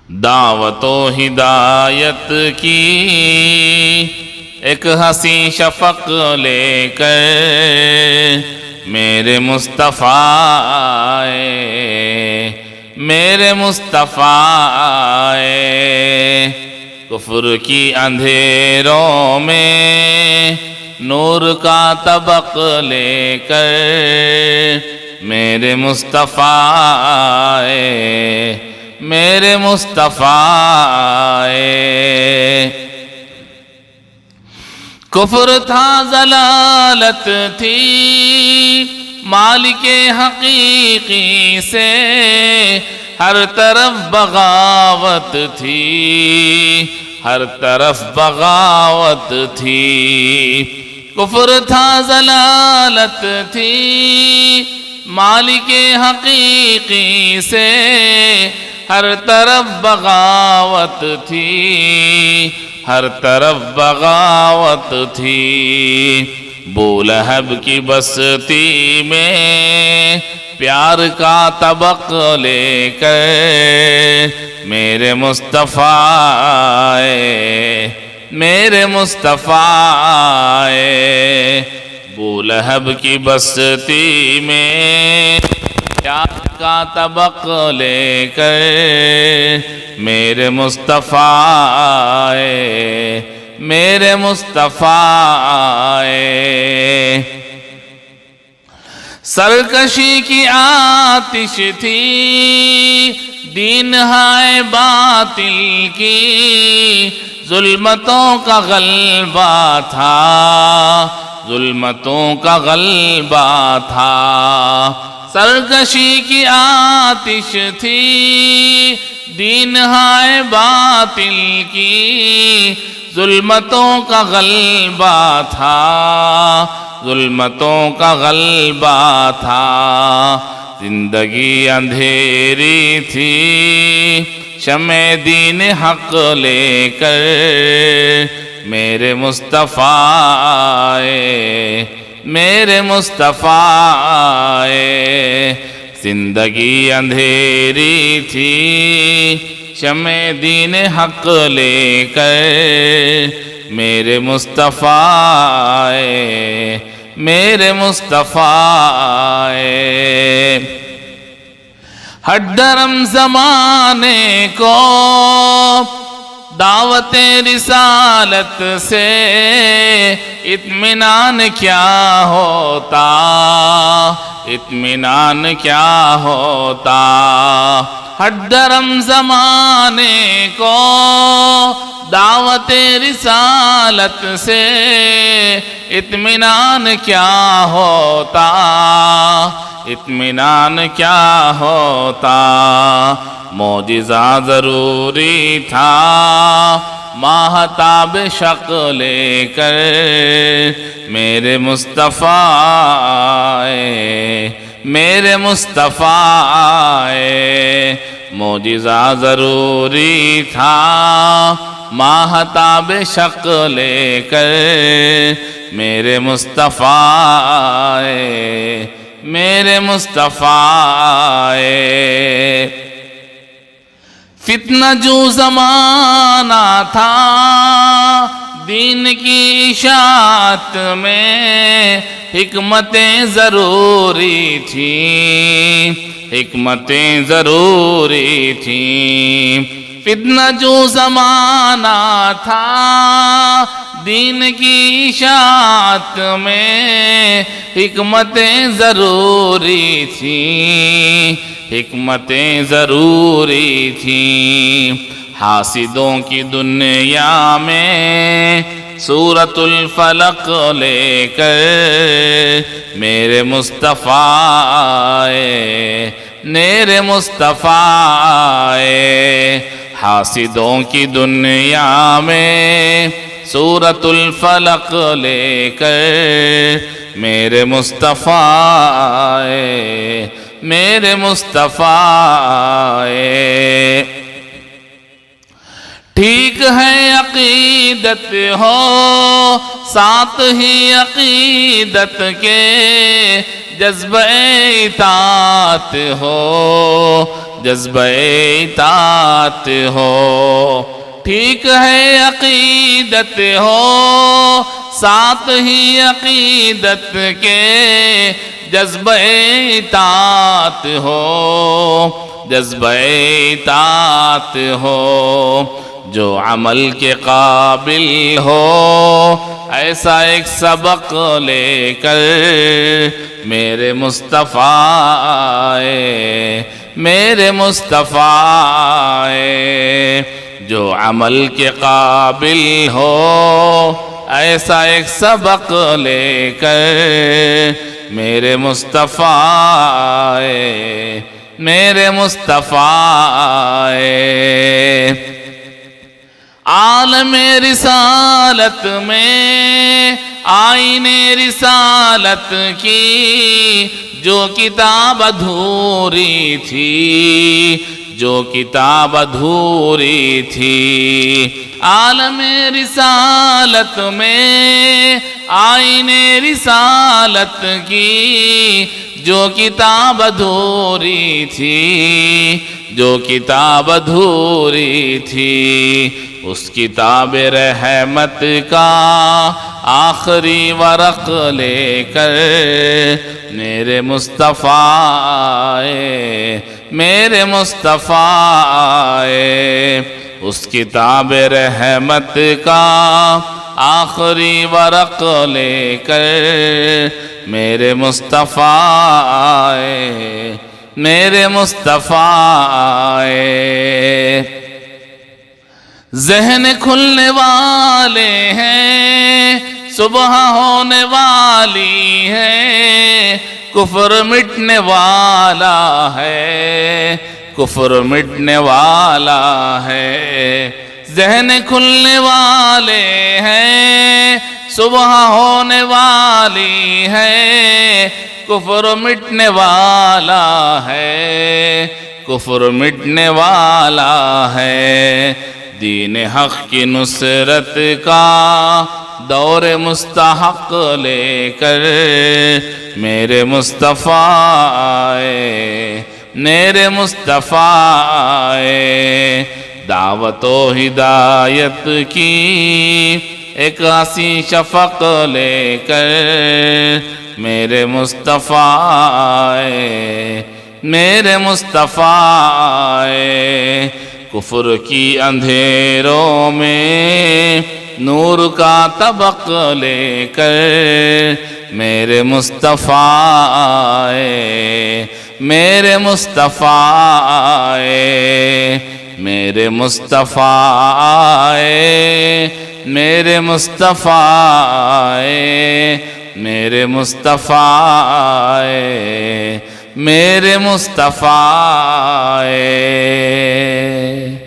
دعوت و ہدایت کی ایک حسین شفق لے کر میرے مصطفیٰ آئے، میرے مصطفیٰ آئے۔ کفر کی اندھیروں میں نور کا طبق لے کر میرے مصطفیٰ آئے، میرے مصطفیٰ آئے۔ کفر تھا، ضلالت تھی، مالک حقیقی سے ہر طرف بغاوت تھی، ہر طرف بغاوت تھی۔ کفر تھا، ضلالت تھی، مالک حقیقی سے ہر طرف بغاوت تھی، ہر طرف بغاوت تھی۔ بولہب کی بستی میں پیار کا طبق لے کر میرے مصطفیٰ آئے، میرے مصطفیٰ آئے۔ بولہب کی بستی میں پیار کا طبق لے کر میرے مصطفیٰ آئے، میرے مصطفیٰ آئے۔ سرکشی کی آتش تھی، دین ہے باطل کی، ظلمتوں کا غلبہ تھا، ظلمتوں کا غلبہ تھا۔ سرکشی کی آتش تھی، دین ہے باطل کی، ظلمتوں کا غلبہ تھا، ظلمتوں کا غلبہ تھا۔ زندگی اندھیری تھی، شمع دین حق لے کر میرے مصطفیٰ آئے، میرے مصطفیٰ آئے۔ زندگی اندھیری تھی، شمع دین حق لے کر میرے مصطفیٰ آئے، میرے مصطفیٰ آئے۔ ہٹ درم زمانے کو دعوت رسالت سے اطمینان کیا ہوتا، اطمینان کیا ہوتا۔ ہٹ درم زمانے کو دعوت رسالت سے اطمینان کیا ہوتا، اطمینان کیا ہوتا۔ معجزہ ضروری تھا، ماہتاب شق لے کر میرے مصطفیٰ آئے، میرے مصطفیٰ آئے۔ معجزہ ضروری تھا، ماہتاب شق لے کر میرے مصطفیٰ آئے، میرے مصطفیٰ آئے۔ فتنہ جو زمانہ تھا، دین کی اشاعت میں حکمتیں ضروری تھیں، حکمتیں ضروری تھیں۔ فتنہ جو زمانہ تھا، دین کی اشاعت میں حکمتیں ضروری تھیں، حکمتیں ضروری تھیں۔ حاسدوں کی دنیا میں سورۃ الفلق لے کر میرے مصطفیٰ آئے، میرے مصطفیٰ آئے۔ حاسدوں کی دنیا میں سورۃ الفلق لے کر میرے مصطفیٰ آئے، میرے مصطفیٰ آئے۔ ٹھیک ہے عقیدت ہو، ساتھ ہی عقیدت کے جذبہ اطاعت ہو، جذبہ اطاعت ہو، ٹھیک ہے عقیدت ہو ساتھ ہی عقیدت کے، جذبہ اطاعت ہو، جذبہ اطاعت ہو، جو عمل کے قابل ہو ایسا ایک سبق لے کر میرے مصطفیٰ آئے، میرے مصطفیٰ آئے، جو عمل کے قابل ہو ایسا ایک سبق لے کر میرے مصطفیٰ آئے، میرے مصطفیٰ آئے۔ عالم رسالت میں آئین رسالت کی جو کتاب ادھوری تھی، جو کتاب ادھوری تھی، عالم رسالت میں آئین رسالت کی جو کتاب ادھوری تھی، جو کتاب ادھوری تھی، اس کتاب رحمت کا آخری ورق لے کر میرے مصطفیٰ آئے، میرے مصطفیٰ آئے، اس کتاب رحمت کا آخری ورق لے کر میرے مصطفیٰ آئے، میرے مصطفیٰ آئے۔ ذہن کھلنے والے ہیں، صبح ہونے والی ہے، کفر مٹنے والا ہے، کفر مٹنے والا ہے۔ ذہن کھلنے والے ہیں، صبح ہونے والی ہے، کفر مٹنے والا ہے، کفر مٹنے والا ہے۔ دین حق کی نصرت کا دور مستحق لے کر میرے مصطفیٰ آئے، میرے مصطفیٰ آئے۔ دعوت و ہدایت کی ایک آسی شفق لے کر میرے مصطفیٰ آئے، میرے مصطفیٰ آئے۔ کفر کی اندھیروں میں نور کا طبق لے کر میرے مصطفیٰ آئے، میرے مصطفیٰ آئے، میرے مصطفیٰ آئے، میرے مصطفیٰ آئے، میرے مصطفیٰ آئے، میرے مصطفیٰ آئے۔